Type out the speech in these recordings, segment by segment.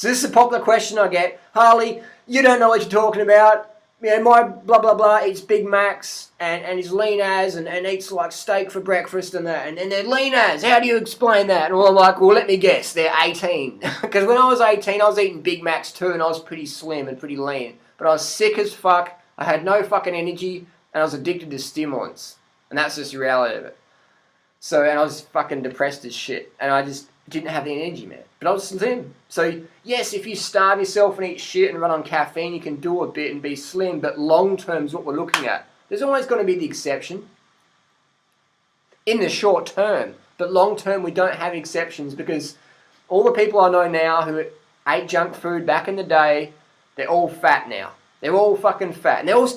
So this is a popular question I get. Harley, you don't know what you're talking about. You know, my blah blah blah eats Big Macs and is lean as and eats like steak for breakfast and that. And they're lean as. How do you explain that? And I'm like, well, let me guess. They're 18. Because when I was 18, I was eating Big Macs too, and I was pretty slim and pretty lean. But I was sick as fuck. I had no fucking energy, and I was addicted to stimulants. And that's just the reality of it. So, and I was fucking depressed as shit. And I just didn't have the energy, man. But I was slim. So, yes, if you starve yourself and eat shit and run on caffeine, you can do a bit and be slim. But long term is what we're looking at. There's always going to be the exception. In the short term. But long term, we don't have exceptions. Because all the people I know now who ate junk food back in the day, they're all fat now. They're all fucking fat. And they're all...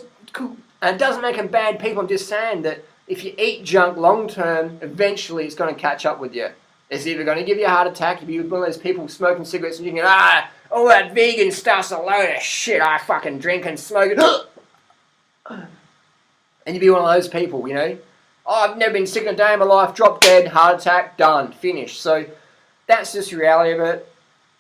And it doesn't make them bad people. I'm just saying that if you eat junk long term, eventually it's going to catch up with you. It's either going to give you a heart attack if you're one of those people smoking cigarettes and you can all that vegan stuff's a load of shit. I fucking drink and smoke it. And you'd be one of those people, you know. Oh, I've never been sick in a day in my life. Drop dead, heart attack, done, finished. So that's just the reality of it.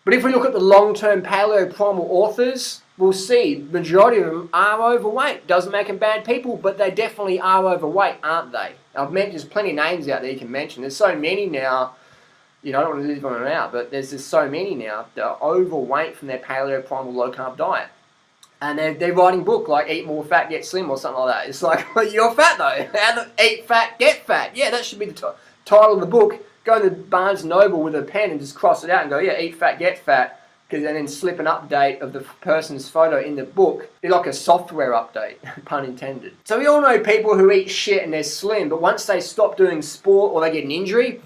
But if we look at the long-term paleo-primal authors, we'll see the majority of them are overweight. Doesn't make them bad people, but they definitely are overweight, aren't they? I've mentioned there's plenty of names out there you can mention. There's so many now. You know, I don't want to leave one out, but there's just so many now that are overweight from their paleo-primal low-carb diet. And they're writing a book like Eat More Fat, Get Slim or something like that. It's like, well, you're fat though. How to eat fat, get fat. Yeah, that should be the title of the book. Go to Barnes & Noble with a pen and just cross it out and go, yeah, eat fat, get fat. And then slip an update of the person's photo in the book. Be like a software update, pun intended. So we all know people who eat shit and they're slim, but once they stop doing sport or they get an injury,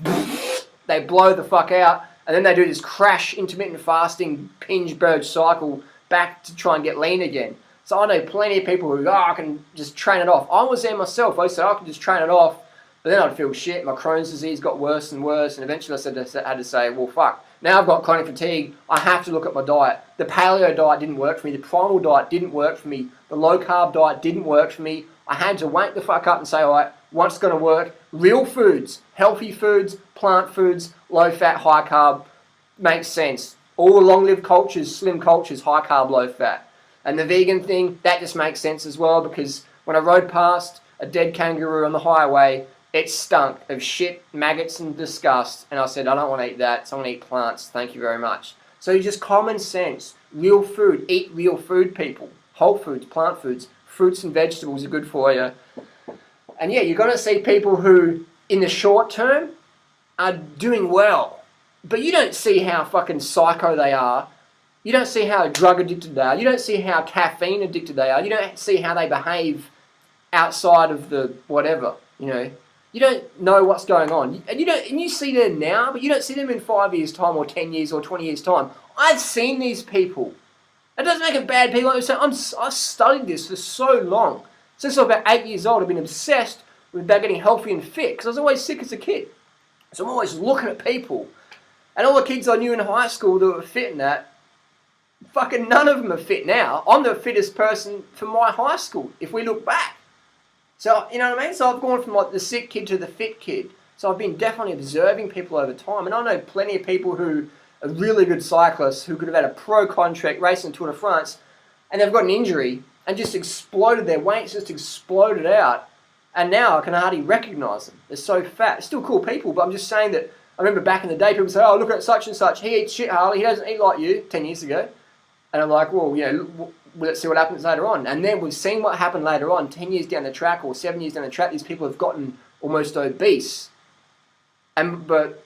they blow the fuck out, and then they do this crash intermittent fasting pinge purge cycle back to try and get lean again. So I know plenty of people who, I can just train it off. I was there myself. I said I could just train it off, but then I'd feel shit. My Crohn's disease got worse and worse, and eventually I had to say, well, fuck. Now I've got chronic fatigue. I have to look at my diet. The paleo diet didn't work for me. The primal diet didn't work for me. The low-carb diet didn't work for me. I had to wake the fuck up and say, all right, what's going to work? Real foods, healthy foods, plant foods, low-fat, high-carb, makes sense. All the long-lived cultures, slim cultures, high-carb, low-fat. And the vegan thing, that just makes sense as well, because when I rode past a dead kangaroo on the highway, it stunk of shit, maggots, and disgust. And I said, I don't want to eat that, so I want to eat plants. Thank you very much. So just common sense. Real food. Eat real food, people. Whole foods, plant foods, fruits and vegetables are good for you. And yeah, you're going to see people who, in the short term, are doing well. But you don't see how fucking psycho they are. You don't see how drug addicted they are. You don't see how caffeine addicted they are. You don't see how they behave outside of the whatever, you know. You don't know what's going on. And you see them now, but you don't see them in 5 years' time or 10 years or 20 years' time. I've seen these people. It doesn't make them bad people. I've studied this for so long. Since I was about 8 years old, I've been obsessed with getting healthy and fit, because I was always sick as a kid. So I'm always looking at people. And all the kids I knew in high school that were fit and that, fucking none of them are fit now. I'm the fittest person from my high school, if we look back. So, you know what I mean? So I've gone from like the sick kid to the fit kid. So I've been definitely observing people over time. And I know plenty of people who are really good cyclists who could have had a pro contract racing the Tour de France, and they've got an injury and just exploded, their weights just exploded out. And now I can hardly recognise them. They're so fat. They're still cool people, but I'm just saying that I remember back in the day, people say, oh, look at such and such. He eats shit, Harley. He doesn't eat like you 10 years ago. And I'm like, well, you know, let's see what happens later on. And then we've seen what happened later on, 10 years down the track or 7 years down the track, these people have gotten almost obese. But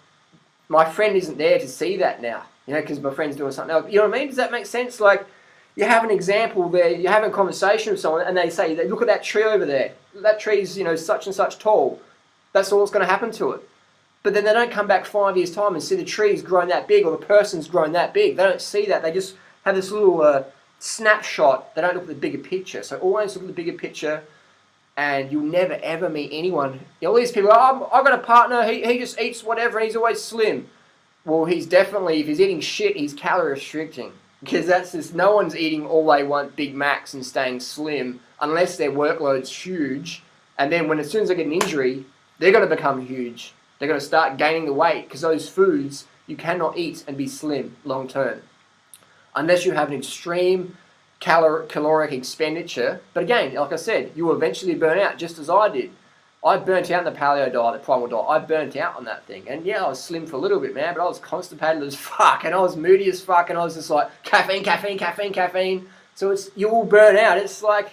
my friend isn't there to see that now, you know, because my friend's doing something else. You know what I mean? Does that make sense? Like, you have an example there, you're having a conversation with someone, and they say, look at that tree over there. That tree's, you know, such and such tall. That's all that's going to happen to it. But then they don't come back 5 years' time and see the tree's grown that big or the person's grown that big. They don't see that. They just have this little snapshot. They don't look at the bigger picture. So always look at the bigger picture, and you'll never ever meet anyone. All these people, oh, I've got a partner, he just eats whatever and he's always slim. Well, he's definitely, if he's eating shit, he's calorie restricting. Because that's just, no one's eating all they want Big Macs and staying slim unless their workload's huge. And then as soon as they get an injury, they're going to become huge. They're going to start gaining the weight because those foods you cannot eat and be slim long term. unless you have an extreme caloric expenditure. But again, like I said, you will eventually burn out, just as I did. I burnt out in the paleo diet, the primal diet. I burnt out on that thing. And yeah, I was slim for a little bit, man, but I was constipated as fuck, and I was moody as fuck, and I was just like, caffeine, caffeine, caffeine, caffeine. So you will burn out. It's like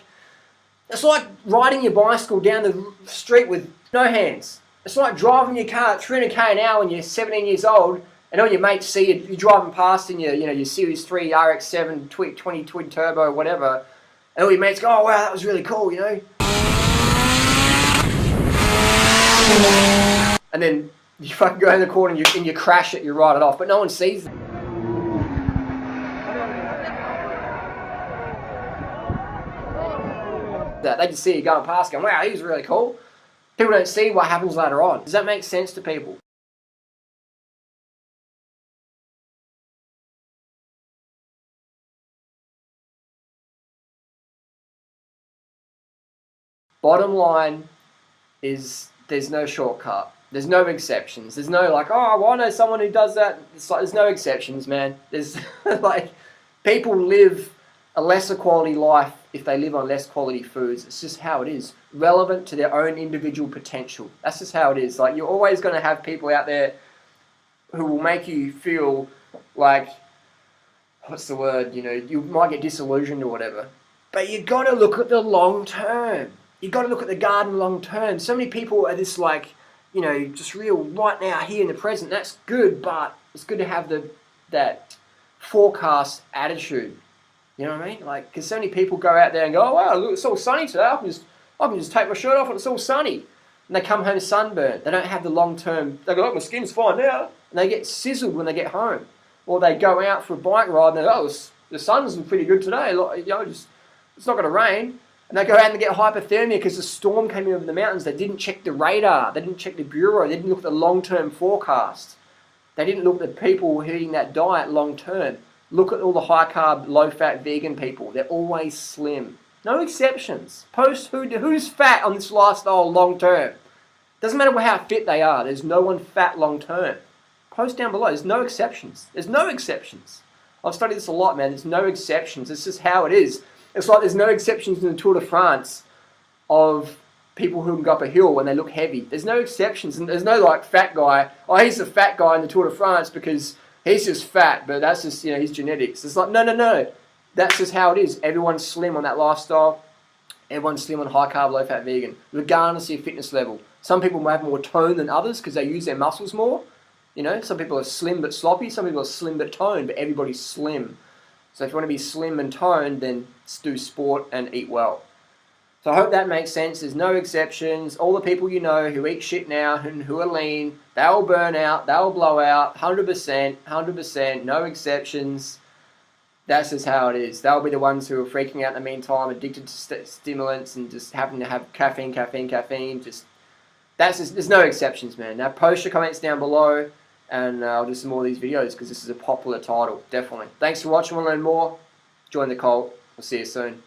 riding your bicycle down the street with no hands. It's like driving your car at 300k an hour when you're 17 years old, and all your mates see you, you're driving past in your Series 3 RX-7 20 twin turbo, whatever, and all your mates go, oh wow, that was really cool, you know? And then you fucking go in the corner and you crash it, you ride it off, but no one sees it. They just see you going past going, wow, he was really cool. People don't see what happens later on. Does that make sense to people? Bottom line is there's no shortcut. There's no exceptions. There's no like, oh, well, I know someone who does that. It's like, there's no exceptions, man. There's like, people live a lesser quality life if they live on less quality foods. It's just how it is. Relevant to their own individual potential. That's just how it is. Like, you're always going to have people out there who will make you feel like, what's the word? You know, you might get disillusioned or whatever. But you got to look at the long term. You got to look at the garden long term. So many people are this like, you know, just real right now, here in the present. That's good, but it's good to have that forecast attitude. You know what I mean? Like, because so many people go out there and go, oh wow, look, it's all sunny today. I can just take my shirt off and it's all sunny. And they come home sunburned. They don't have the long term. They go, oh, my skin's fine now. And they get sizzled when they get home. Or they go out for a bike ride and they go, oh, the sun's pretty good today. You know, it's not going to rain. And they go out and get hypothermia because the storm came in over the mountains. They didn't check the radar. They didn't check the bureau. They didn't look at the long-term forecast. They didn't look at the people eating that diet long-term. Look at all the high-carb, low-fat vegan people. They're always slim. No exceptions. Post who's fat on this lifestyle long-term. Doesn't matter how fit they are. There's no one fat long-term. Post down below. There's no exceptions. There's no exceptions. I've studied this a lot, man. There's no exceptions. It's just how it is. It's like there's no exceptions in the Tour de France of people who can go up a hill when they look heavy. There's no exceptions. And there's no like fat guy. Oh, he's the fat guy in the Tour de France because he's just fat, but that's just, you know, his genetics. It's like, no. That's just how it is. Everyone's slim on that lifestyle. Everyone's slim on high carb, low fat vegan, regardless of your fitness level. Some people might have more tone than others because they use their muscles more. You know, some people are slim but sloppy. Some people are slim but toned, but everybody's slim. So if you want to be slim and toned, then do sport and eat well. So I hope that makes sense. There's no exceptions. All the people you know who eat shit now and who are lean, they'll burn out, they'll blow out, 100%, no exceptions. That's just how it is. They'll be the ones who are freaking out in the meantime, addicted to stimulants and just having to have caffeine. Just there's no exceptions, man. Now post your comments down below. And I'll do some more of these videos because this is a popular title, definitely. Thanks for watching. Want to learn more? Join the cult. We'll see you soon.